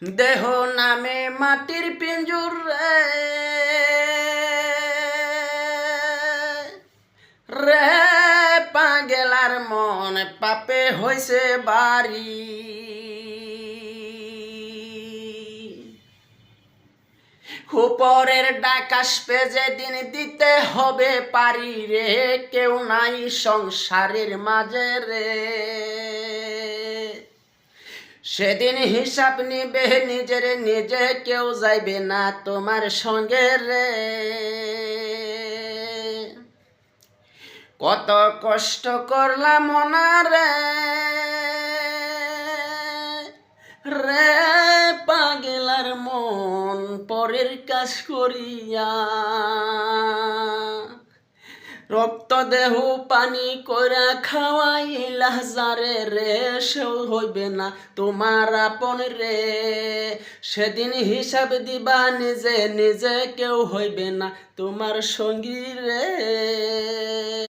দেহ নামে মাটির পিঞ্জুর রে, রে পাগেলার মন পাপে হইছে বাড়ি। উপরের ডাক আসবে যেদিন দিতে হবে পারি রে, কেউ নাই সংসারের মাঝে রে। সেদিন হিসাব নিবে নিজের নিজে, কেউ যাইবে না তোমার সঙ্গে রে। কত কষ্ট করলাম ওনারে রে, পাগেলার মন পরের কাজ করিয়া। রক্ত দেহ পানি কইরা খাওয়াইলা যারে রে, সেও হইবে না তোমার আপন রে। সেদিন হিসাব দিবা নিজে নিজে, কেউ হইবে না তোমার সঙ্গী রে।